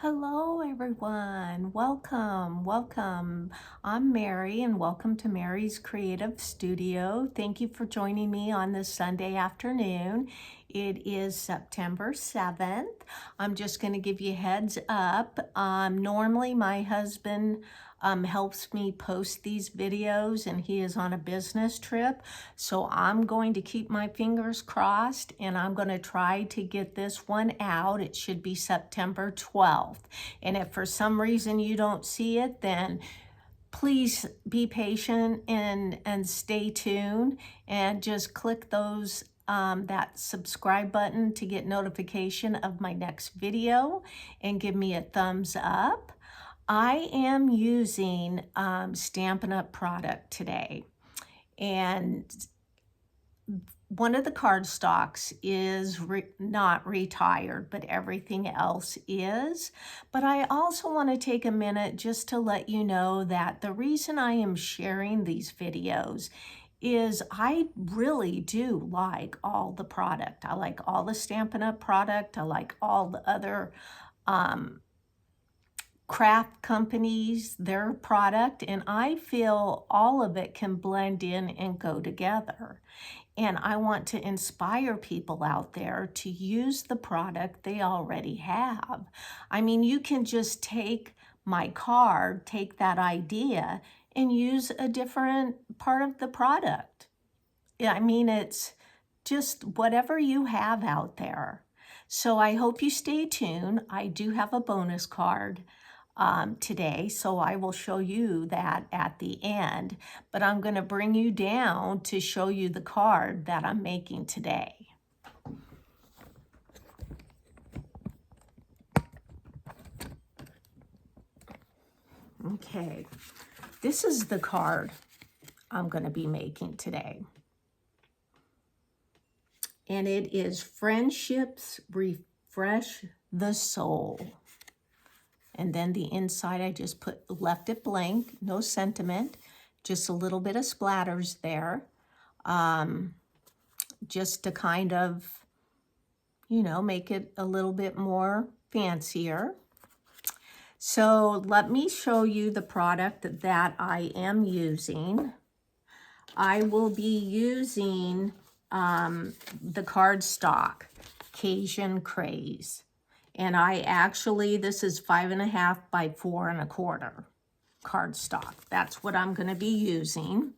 Hello, everyone. Welcome. I'm Mary, and welcome to Mary's Creative Studio. Thank you for joining me on this Sunday afternoon. It is September 7th. I'm just going to give you a heads up. Normally, my husband helps me post these videos, and he is on a business trip. So I'm going to keep my fingers crossed, and I'm going to try to get this one out. It should be September 12th. And if for some reason you don't see it, then please be patient and stay tuned, and just click those that subscribe button to get notification of my next video, and give me a thumbs up. I am using Stampin' Up Product today, and one of the cardstocks is not retired, but everything else is. But I also want to take a minute just to let you know that the reason I am sharing these videos is I really do like all the product. I like all the Stampin' Up product. I like all the other craft companies, their product, and I feel all of it can blend in and go together. And I want to inspire people out there to use the product they already have. I mean, you can just take my card, take that idea, and use a different part of the product. I mean, it's just whatever you have out there. So I hope you stay tuned. I do have a bonus card today, so I will show you that at the end, but I'm going to bring you down to show you the card that I'm making today. Okay, this is the card I'm going to be making today, and it is Friendships Refresh the Soul. And then the inside, I just left it blank, no sentiment, just a little bit of splatters there, just to kind of, make it a little bit more fancier. So let me show you the product that I am using. I will be using the cardstock Cajun Craze. And this is 5.5 by 4 1/4 cardstock. That's what I'm going to be using.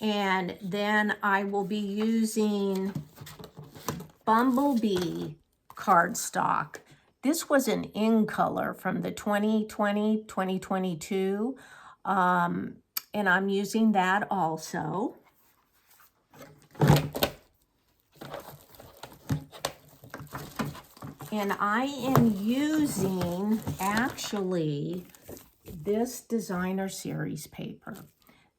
And then I will be using Bumblebee cardstock. This was an in color from the 2020-2022. And I'm using that also. And I am using, actually, this designer series paper.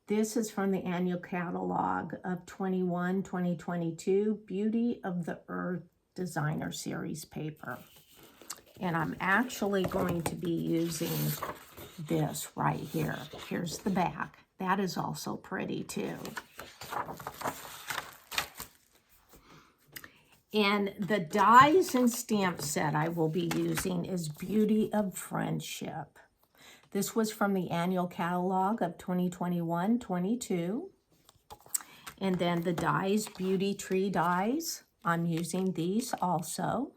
This is from the annual catalog of 2022, Beauty of the Earth designer series paper. And I'm actually going to be using this right here. Here's the back. That is also pretty too. And the dies and stamp set I will be using is Beauty of Friendship. This was from the annual catalog of 2021-22. And then the dies, Beauty Tree dies. I'm using these also.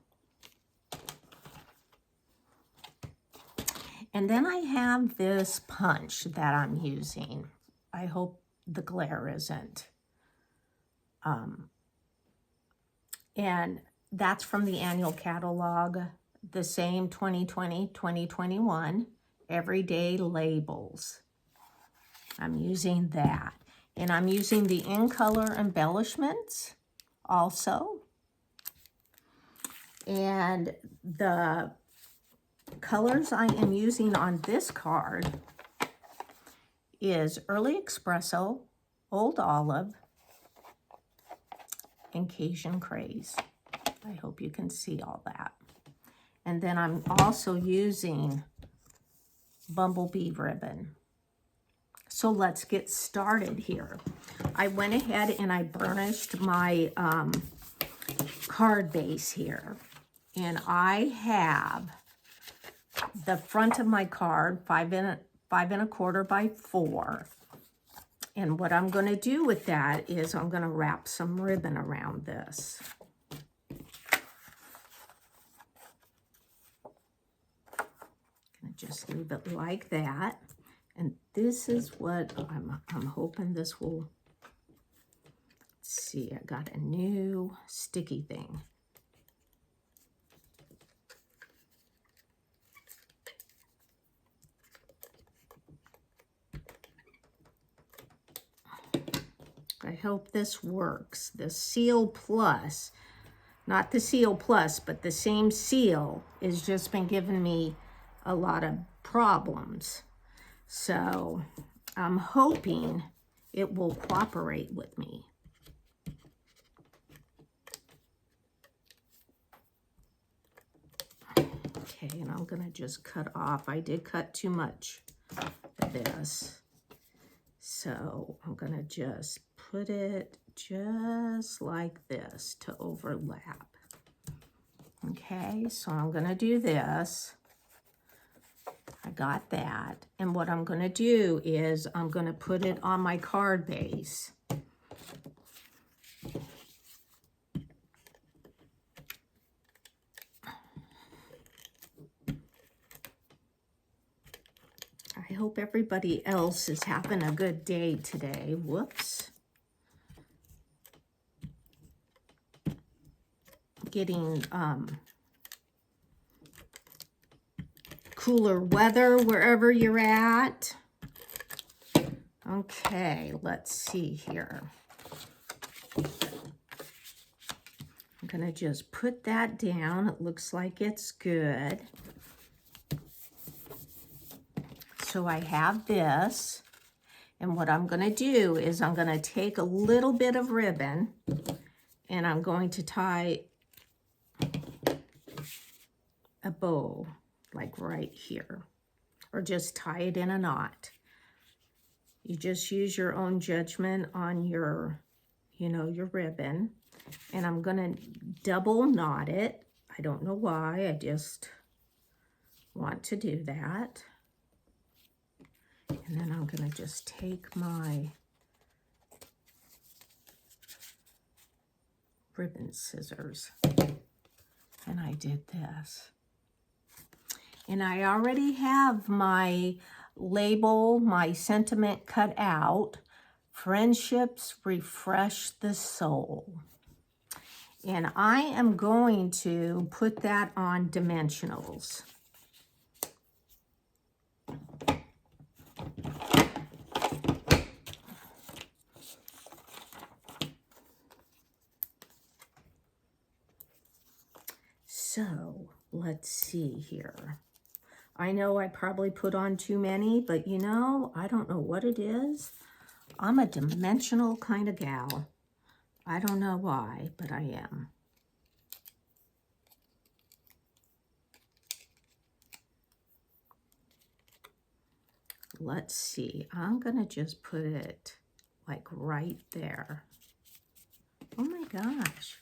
And then I have this punch that I'm using. I hope the glare isn't. And that's from the annual catalog, the same 2020-2021, Everyday Labels. I'm using that. And I'm using the in color embellishments also. And the colors I am using on this card is Early Espresso, Old Olive, and Cajun Craze. I hope you can see all that. And then I'm also using Bumblebee Ribbon. So let's get started here. I went ahead and I burnished my card base here. And I have the front of my card, 5 1/4 by 4. And what I'm going to do with that is I'm going to wrap some ribbon around this. Gonna just leave it like that. And this is what I'm hoping this will, let's see, I got a new sticky thing. I hope this works. The Seal Plus, not the Seal Plus, but the same seal has just been giving me a lot of problems. So I'm hoping it will cooperate with me. Okay, and I'm gonna just cut off. I did cut too much of this. So I'm gonna just put it just like this to overlap. Okay, so I'm gonna do this. I got that. And what I'm gonna do is I'm gonna put it on my card base. I hope everybody else is having a good day today. Whoops. Getting cooler weather wherever you're at. Okay, let's see here. I'm gonna just put that down. It looks like it's good. So I have this, and what I'm gonna do is I'm gonna take a little bit of ribbon and I'm going to tie a bow like right here, or just tie it in a knot. You just use your own judgment on your, your ribbon. And I'm gonna double knot it. I don't know why, I just want to do that. And then I'm gonna just take my ribbon scissors, and I did this. And I already have my label, my sentiment cut out. Friendships refresh the soul. And I am going to put that on dimensionals. So let's see here. I know I probably put on too many, but I don't know what it is. I'm a dimensional kind of gal. I don't know why, but I am. Let's see. I'm gonna just put it like right there. Oh my gosh.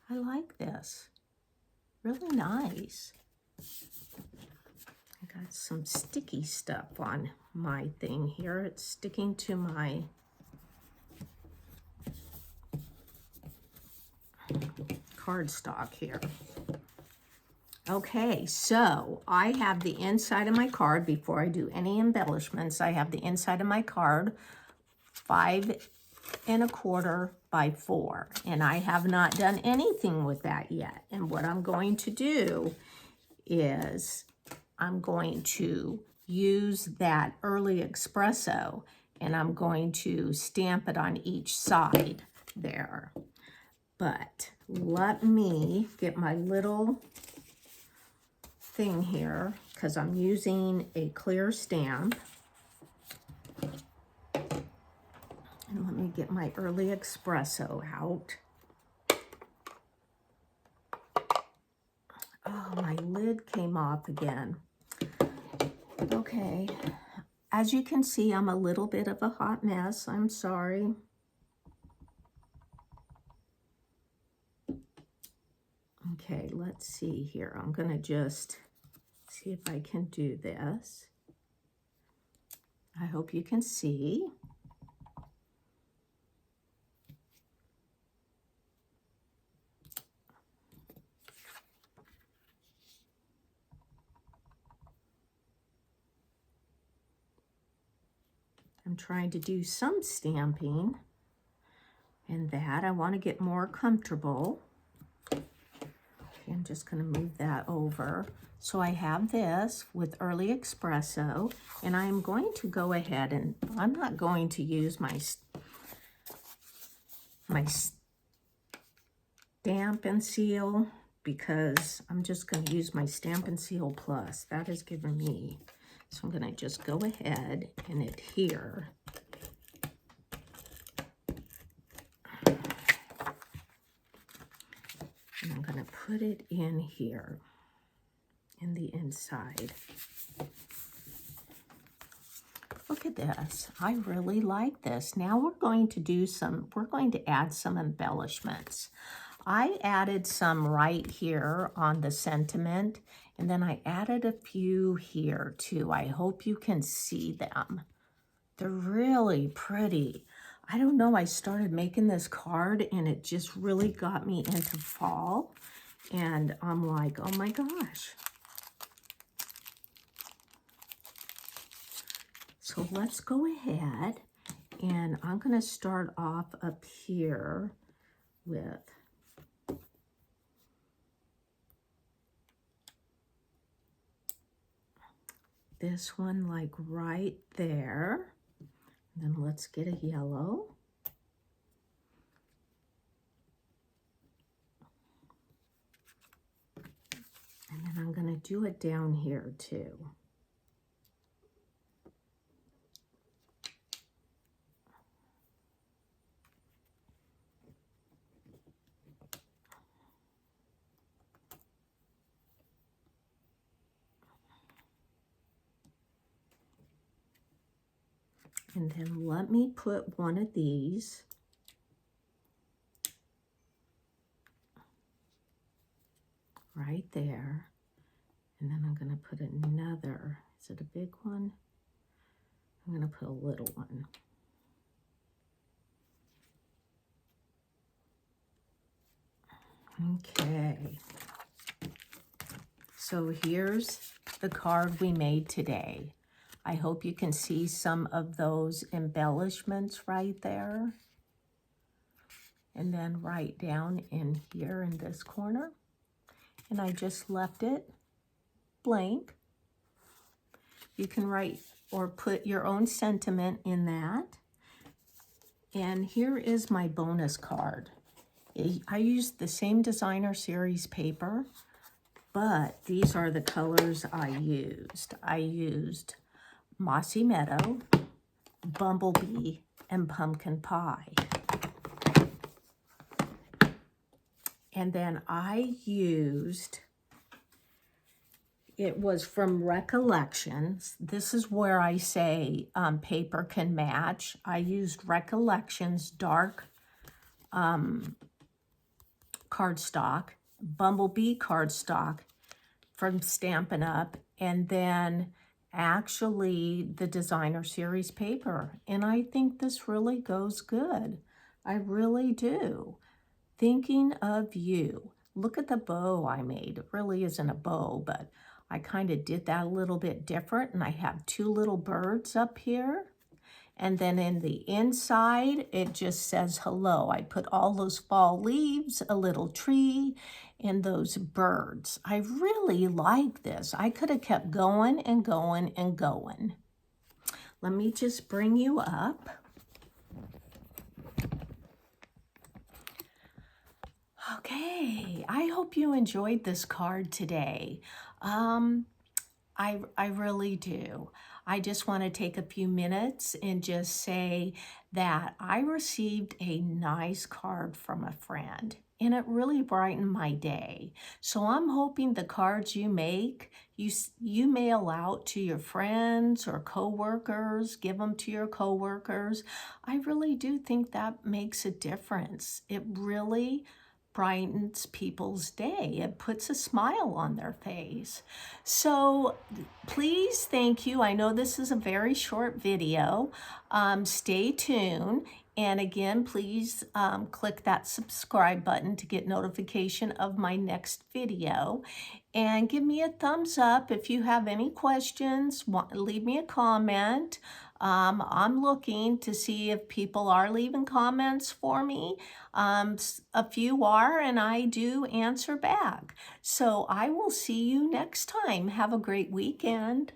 I like this. Really nice. I got some sticky stuff on my thing here. It's sticking to my cardstock here. Okay, so I have the inside of my card. Before I do any embellishments, I have the inside of my card, 5 1/4 by 4. And I have not done anything with that yet. And what I'm going to do is I'm going to use that early espresso, and I'm going to stamp it on each side there. But let me get my little thing here, because I'm using a clear stamp. And let me get my early espresso out. Oh, my lid came off again. Okay, as you can see, I'm a little bit of a hot mess. I'm sorry. Okay, let's see here. I'm gonna just see if I can do this. I hope you can see. I'm trying to do some stamping and that. I want to get more comfortable. Okay, I'm just going to move that over. So I have this with Early Espresso, and I'm going to go ahead and I'm not going to use my Stampin' Seal because I'm just going to use my Stampin' Seal Plus. That has given me. So I'm going to just go ahead and adhere. And I'm going to put it in here, in the inside. Look at this. I really like this. Now we're going to add some embellishments. I added some right here on the sentiment, and then I added a few here too. I hope you can see them. They're really pretty. I don't know, I started making this card and it just really got me into fall. And I'm like, oh my gosh. So let's go ahead and I'm gonna start off up here with this one, like right there. And then let's get a yellow. And then I'm going to do it down here too. And then let me put one of these right there. And then I'm going to put another. Is it a big one? I'm going to put a little one. Okay. So here's the card we made today. I hope you can see some of those embellishments right there. And then right down in here in this corner. And I just left it blank. You can write or put your own sentiment in that. And here is my bonus card. I used the same designer series paper, but these are the colors I used. I used Mossy Meadow, Bumblebee, and Pumpkin Pie. And then I used, it was from Recollections. This is where I say paper can match. I used Recollections dark cardstock, Bumblebee cardstock from Stampin' Up, and then actually the designer series paper. And I think this really goes good. I really do. Thinking of you. Look at the bow I made. It really isn't a bow, but I kind of did that a little bit different. And I have two little birds up here. And then in the inside, it just says hello. I put all those fall leaves, a little tree, and those birds. I really like this. I could have kept going and going and going. Let me just bring you up. Okay, I hope you enjoyed this card today. I really do. I just want to take a few minutes and just say that I received a nice card from a friend and it really brightened my day. So I'm hoping the cards you make, you mail out to your friends or coworkers, give them to your coworkers. I really do think that makes a difference. It really brightens people's day. It puts a smile on their face. So please, thank you. I know this is a very short video. Stay tuned. And again, please click that subscribe button to get notification of my next video. And give me a thumbs up if you have any questions. Leave me a comment. I'm looking to see if people are leaving comments for me. A few are, and I do answer back. So I will see you next time. Have a great weekend.